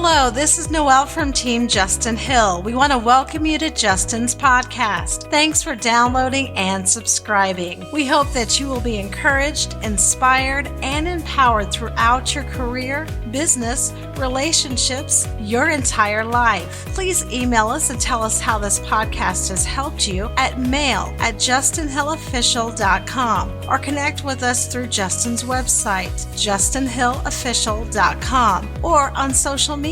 Hello, this is Noelle from Team Justin Hill. We want to welcome you to Justin's podcast. Thanks for downloading and subscribing. We hope that you will be encouraged, inspired, and empowered throughout your career, business, relationships, your entire life. Please email us and tell us how this podcast has helped you at mail@justinhillofficial.com or connect with us through Justin's website, justinhillofficial.com, or on social media.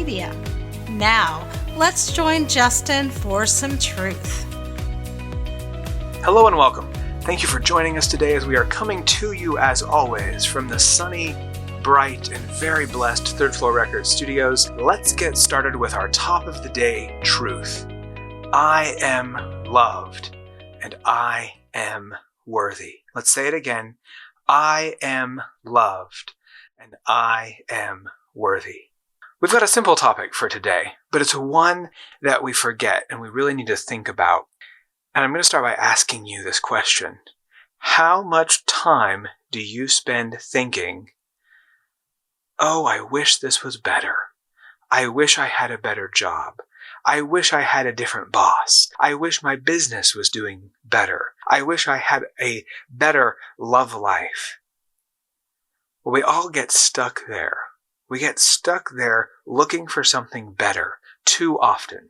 Now, let's join Justin for some truth. Hello and welcome. Thank you for joining us today as we are coming to you, as always, from the sunny, bright, and very blessed Third Floor Records studios. Let's get started with our top of the day truth. I am loved, and I am worthy. Let's say it again. I am loved, and I am worthy. We've got a simple topic for today, but it's one that we forget and we really need to think about. And I'm going to start by asking you this question. How much time do you spend thinking, oh, I wish this was better. I wish I had a better job. I wish I had a different boss. I wish my business was doing better. I wish I had a better love life. Well, we all get stuck there. We get stuck there looking for something better too often.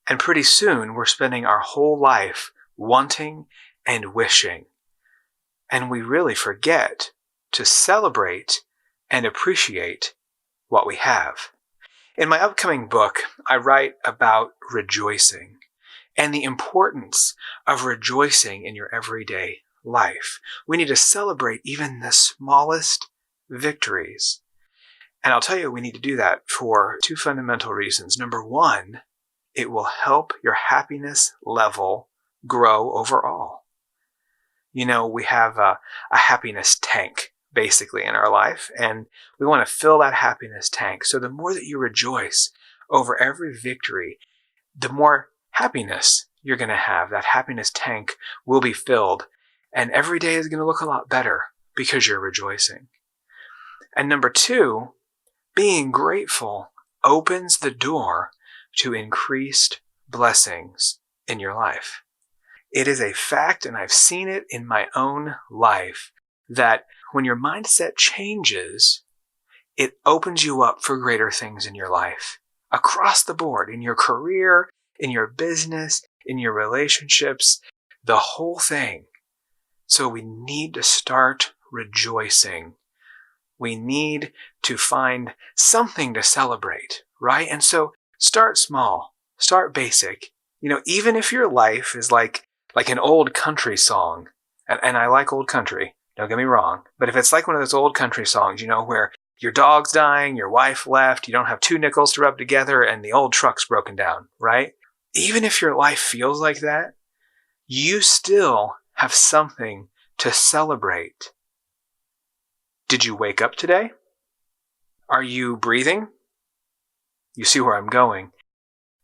And pretty soon we're spending our whole life wanting and wishing. And we really forget to celebrate and appreciate what we have. In my upcoming book, I write about rejoicing and the importance of rejoicing in your everyday life. We need to celebrate even the smallest victories. And I'll tell you, we need to do that for two fundamental reasons. Number one, it will help your happiness level grow overall. You know, we have a happiness tank, basically, in our life, and we want to fill that happiness tank. So the more that you rejoice over every victory, the more happiness you're going to have. That happiness tank will be filled, and every day is going to look a lot better because you're rejoicing. And number two, being grateful opens the door to increased blessings in your life. It is a fact, and I've seen it in my own life, that when your mindset changes, it opens you up for greater things in your life. Across the board, in your career, in your business, in your relationships, the whole thing. So we need to start rejoicing. We need to find something to celebrate, right? And so start small, start basic. You know, even if your life is like an old country song, and I like old country, don't get me wrong, but if it's like one of those old country songs, you know, where your dog's dying, your wife left, you don't have two nickels to rub together, and the old truck's broken down, right? Even if your life feels like that, you still have something to celebrate. Did you wake up today? Are you breathing? You see where I'm going.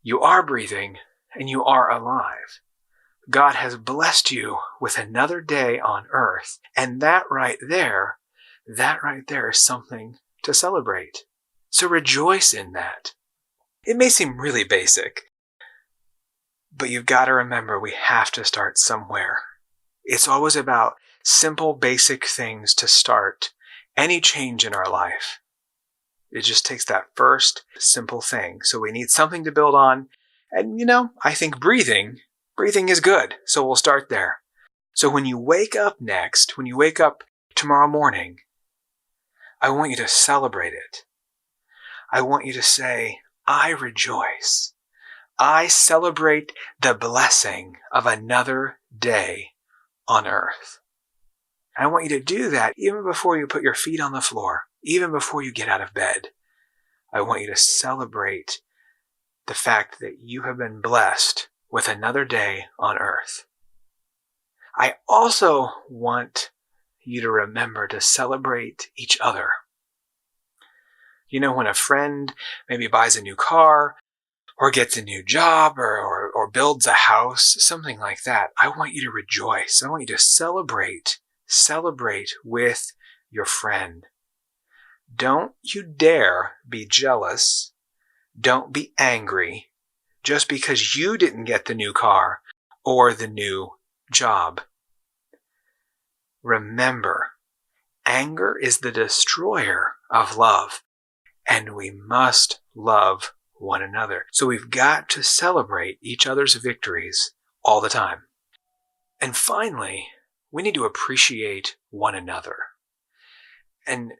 You are breathing and you are alive. God has blessed you with another day on earth. And that right there is something to celebrate. So rejoice in that. It may seem really basic, but you've got to remember we have to start somewhere. It's always about simple, basic things to start any change in our life. It just takes that first simple thing. So we need something to build on. And, you know, I think breathing is good. So we'll start there. So when you wake up next, when you wake up tomorrow morning, I want you to celebrate it. I want you to say, I rejoice. I celebrate the blessing of another day on earth. I want you to do that even before you put your feet on the floor, even before you get out of bed. I want you to celebrate the fact that you have been blessed with another day on earth. I also want you to remember to celebrate each other. You know, when a friend maybe buys a new car or gets a new job or builds a house, something like that, I want you to rejoice. I want you to celebrate with your friend. Don't you dare be jealous. Don't be angry just because you didn't get the new car or the new job. Remember, anger is the destroyer of love, and we must love one another. So we've got to celebrate each other's victories all the time. And finally, we need to appreciate one another. And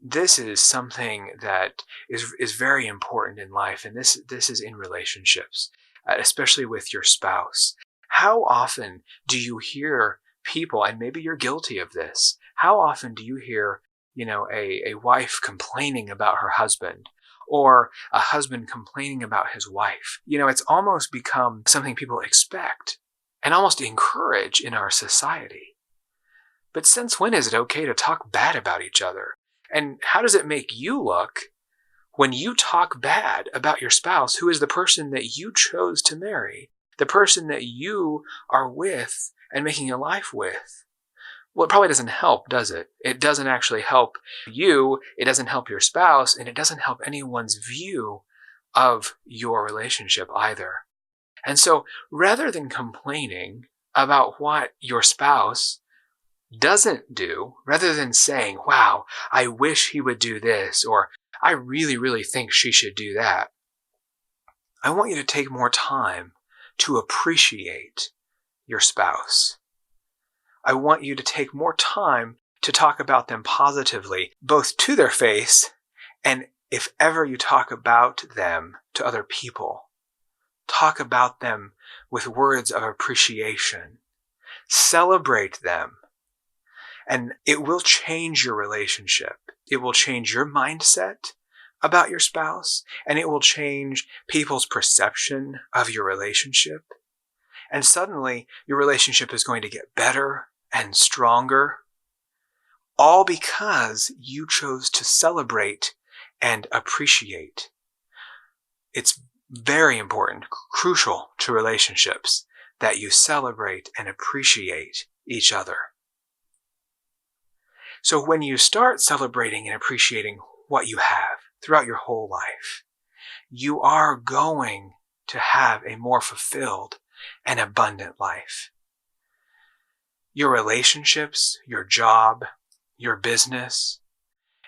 this is something that is very important in life, and this is in relationships, especially with your spouse. How often do you hear people, and maybe you're guilty of this, how often do you hear, a wife complaining about her husband, or a husband complaining about his wife? It's almost become something people expect and almost encourage in our society. But since when is it okay to talk bad about each other? And how does it make you look when you talk bad about your spouse, who is the person that you chose to marry, the person that you are with and making a life with? Well, it probably doesn't help, does it? It doesn't actually help you, it doesn't help your spouse, and it doesn't help anyone's view of your relationship either. And so, rather than complaining about what your spouse doesn't do, rather than saying, wow, I wish he would do this, or I really, really think she should do that, I want you to take more time to appreciate your spouse. I want you to take more time to talk about them positively, both to their face, and if ever you talk about them to other people, talk about them with words of appreciation. Celebrate them. And it will change your relationship. It will change your mindset about your spouse, and it will change people's perception of your relationship. And suddenly, your relationship is going to get better and stronger, all because you chose to celebrate and appreciate. It's very important, crucial to relationships, that you celebrate and appreciate each other. So when you start celebrating and appreciating what you have throughout your whole life, you are going to have a more fulfilled and abundant life. Your relationships, your job, your business,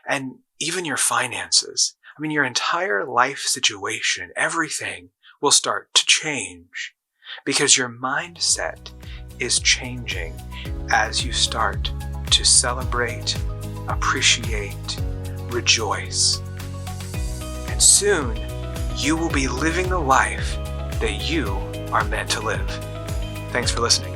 and even your finances, your entire life situation, everything will start to change because your mindset is changing as you start to celebrate, appreciate, rejoice. And soon, you will be living the life that you are meant to live. Thanks for listening.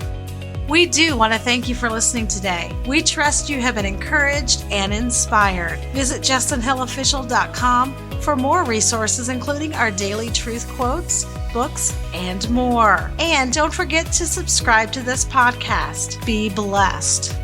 We do want to thank you for listening today. We trust you have been encouraged and inspired. Visit JustinHillOfficial.com for more resources, including our daily truth quotes, books, and more. And don't forget to subscribe to this podcast. Be blessed.